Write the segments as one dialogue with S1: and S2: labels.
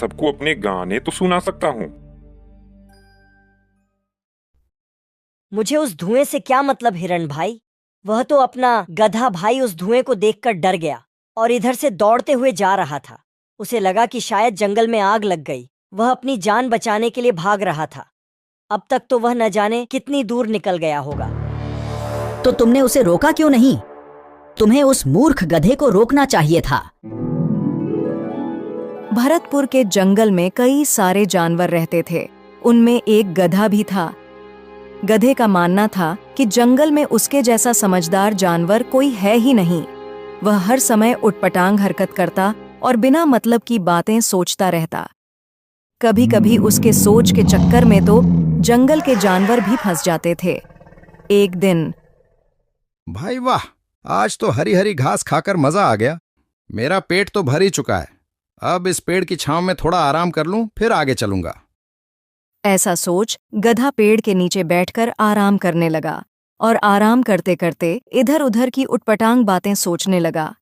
S1: सबको अपने गाने तो सुना सकता हूँ।
S2: मुझे उस धुएं से क्या मतलब हिरण भाई? वह तो अपना गधा भाई उस धुएं को देखकर डर गया और इधर से दौड़ते हुए जा रहा था। उसे लगा कि शायद जंगल में आग लग गई। वह अपनी जान बचाने के लिए भाग रहा था। अब तक तो वह न जाने कितनी दूर निकल गया होगा।
S3: तो तुमने उसे रोका क्यों नहीं? तुम्हें उस मूर्ख गधे को रोकना चाहिए था।
S4: भरतपुर के जंगल में कई सारे जानवर रहते थे। उनमें एक गधा भी था। गधे का मानना था कि जंगल में उसके जैसा समझदार जानवर कोई है ही नहीं। वह हर समय उटपटांग हरकत करता और बिना मतलब की बातें सोचता रहता। कभी कभी उसके सोच के चक्कर में तो जंगल के जानवर भी फंस जाते थे। एक दिन,
S5: भाई वाह, आज तो हरी हरी घास खाकर मजा आ गया। मेरा पेट तो भर ही चुका है। अब इस पेड़ की छांव में थोड़ा आराम कर लूं, फिर आगे चलूंगा।
S4: ऐसा सोच गधा पेड़ के नीचे बैठकर आराम करने लगा और आराम करते करते इधर उधर की उटपटांग बातें सोचने लगा।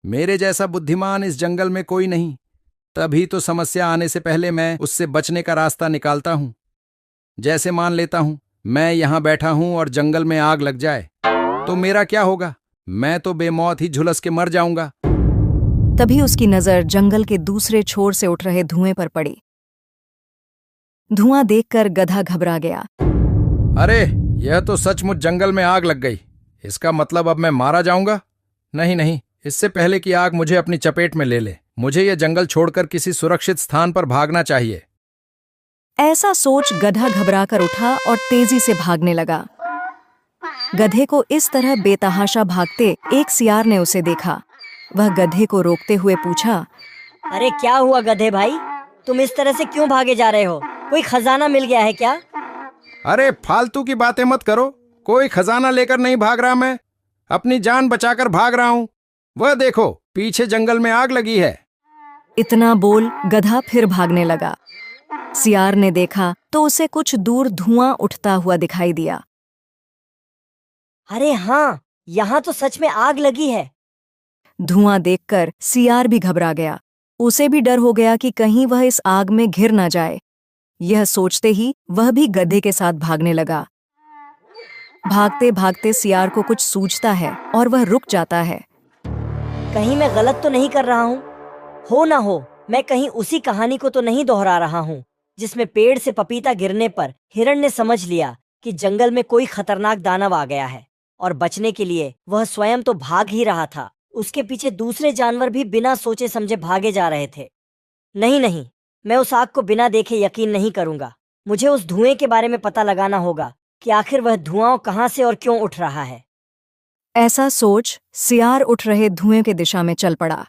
S5: मेरे जैसा बुद्धिमान इस जंगल में कोई नहीं, तभी तो समस्या आने से पहले मैं उससे बचने का रास्ता निकालता हूं। जैसे मान लेता हूं मैं यहां बैठा हूं और जंगल में आग लग जाए तो मेरा क्या होगा? मैं तो बेमौत ही झुलस के मर जाऊंगा।
S4: तभी उसकी नजर जंगल के दूसरे छोर से उठ रहे धुएं पर पड़ी। धुआं देखकर गधा घबरा गया।
S5: अरे, यह तो सचमुच जंगल में आग लग गई। इसका मतलब अब मैं मारा जाऊंगा? नहीं नहीं, इससे पहले कि आग मुझे अपनी चपेट में ले ले, मुझे यह जंगल छोड़कर किसी सुरक्षित स्थान पर भागना चाहिए।
S4: ऐसा सोच गधा घबराकर उठा और तेजी से भागने लगा। गधे को इस तरह बेतहाशा भागते एक सियार ने उसे देखा। वह गधे को रोकते हुए पूछा,
S2: अरे क्या हुआ गधे भाई, तुम इस तरह से क्यों भागे जा रहे हो? कोई खजाना मिल गया है क्या?
S5: अरे फालतू की बातें मत करो। कोई खजाना लेकर नहीं भाग रहा, मैं अपनी जान बचाकर भाग रहा हूं। वह देखो, पीछे जंगल में आग लगी है।
S4: इतना बोल गधा फिर भागने लगा। सियार ने देखा तो उसे कुछ दूर धुआं उठता हुआ दिखाई दिया।
S2: अरे हाँ, यहाँ तो सच में आग लगी है।
S4: धुआं देखकर सियार भी घबरा गया। उसे भी डर हो गया कि कहीं वह इस आग में घिर न जाए। यह सोचते ही वह भी गधे के साथ भागने लगा। भागते भागते सियार को कुछ सूझता है और वह रुक जाता है।
S2: कहीं मैं गलत तो नहीं कर रहा हूँ? हो ना हो मैं कहीं उसी कहानी को तो नहीं दोहरा रहा हूँ जिसमें पेड़ से पपीता गिरने पर हिरण ने समझ लिया कि जंगल में कोई खतरनाक दानव आ गया है और बचने के लिए वह स्वयं तो भाग ही रहा था। उसके पीछे दूसरे जानवर भी बिना सोचे समझे भागे जा रहे थे। नहीं नहीं, मैं उस आग को बिना देखे यकीन नहीं करूंगा। मुझे उस धुएं के बारे में पता लगाना होगा कि आखिर वह धुआं कहां से और क्यों उठ रहा है।
S4: ऐसा सोच सियार उठ रहे धुएं की दिशा में चल पड़ा।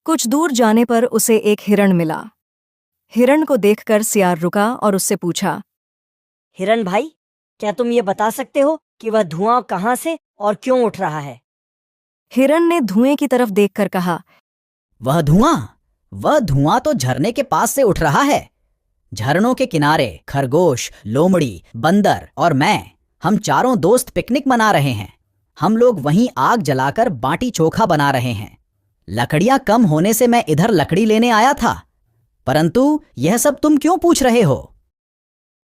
S4: कुछ दूर जाने पर उसे एक हिरण मिला। हिरण को देखकर सियार रुका और उससे पूछा,
S2: हिरण भाई, क्या तुम ये बता सकते हो कि वह धुआं कहां से और क्यों उठ रहा है?
S4: हिरण ने धुएं की तरफ देखकर कहा,
S3: वह धुआं तो झरने के पास से उठ रहा है। झरनों के किनारे खरगोश, लोमड़ी, बंदर और हम चारों दोस्त पिकनिक मना रहे हैं। हम लोग वहीं आग जलाकर बाटी चोखा बना रहे हैं। लकड़ियां कम होने से मैं इधर लकड़ी लेने आया था, परंतु यह सब तुम क्यों पूछ रहे हो?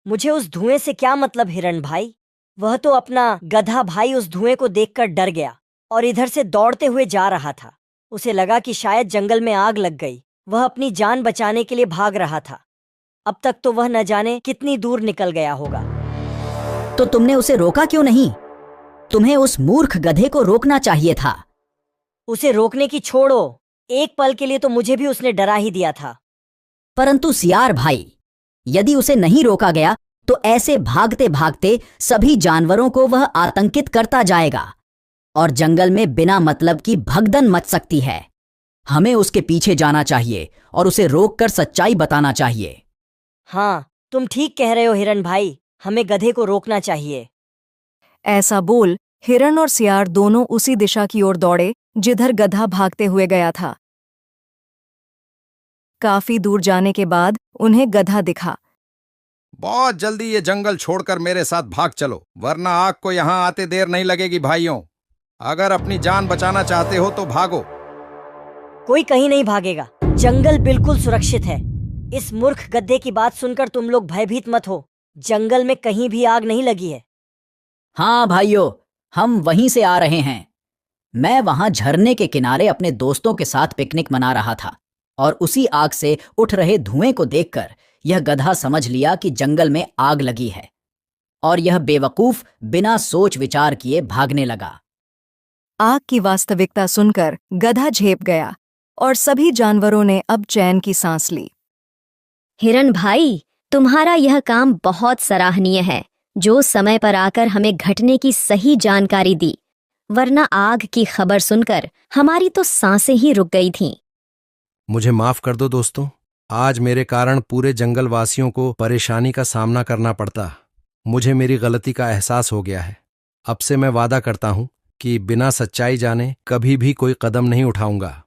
S2: मुझे उस धुएं से क्या मतलब हिरण भाई? वह तो अपना गधा भाई उस धुएं को देखकर डर गया और इधर से दौड़ते हुए जा रहा था। उसे लगा कि शायद जंगल में आग लग गई। वह अपनी जान बचाने के लिए भाग रहा था। अब तक तो वह न जाने कितनी दूर निकल गया होगा।
S3: तो तुमने उसे रोका क्यों नहीं? तुम्हें उस मूर्ख गधे को रोकना चाहिए था।
S2: उसे रोकने की छोड़ो, एक पल के लिए तो मुझे भी उसने डरा ही दिया था।
S3: परंतु सियार भाई, यदि उसे नहीं रोका गया तो ऐसे भागते भागते सभी जानवरों को वह आतंकित करता जाएगा और जंगल में बिना मतलब की भगदड़ मच सकती है। हमें उसके पीछे जाना चाहिए और उसे रोककर सच्चाई बताना चाहिए।
S2: हाँ, तुम ठीक कह रहे हो हिरण भाई, हमें गधे को रोकना चाहिए।
S4: ऐसा बोल हिरण और सियार दोनों उसी दिशा की ओर दौड़े जिधर गधा भागते हुए गया था। काफी दूर जाने के बाद उन्हें गधा दिखा।
S5: बहुत जल्दी ये जंगल छोड़कर मेरे साथ भाग चलो, वरना आग को यहाँ आते देर नहीं लगेगी भाइयों। अगर अपनी जान बचाना चाहते हो तो भागो।
S2: कोई कहीं नहीं भागेगा। जंगल बिल्कुल सुरक्षित है। इस मूर्ख गधे की बात सुनकर तुम लोग भयभीत मत हो। जंगल में कहीं भी आग नहीं लगी है।
S3: हाँ भाइयों, हम वहीं से आ रहे हैं। मैं वहां झरने के किनारे अपने दोस्तों के साथ पिकनिक मना रहा था और उसी आग से उठ रहे धुएं को देखकर यह गधा समझ लिया कि जंगल में आग लगी है और यह बेवकूफ बिना सोच विचार किए भागने लगा।
S4: आग की वास्तविकता सुनकर गधा झेप गया और सभी जानवरों ने अब चैन की सांस ली।
S6: हिरण भाई, तुम्हारा यह काम बहुत सराहनीय है, जो समय पर आकर हमें घटने की सही जानकारी दी, वरना आग की खबर सुनकर हमारी तो सांसें ही रुक गई थीं।
S5: मुझे माफ कर दो दोस्तों, आज मेरे कारण पूरे जंगल वासियों को परेशानी का सामना करना पड़ता। मुझे मेरी गलती का एहसास हो गया है। अब से मैं वादा करता हूं कि बिना सच्चाई जाने कभी भी कोई कदम नहीं उठाऊंगा।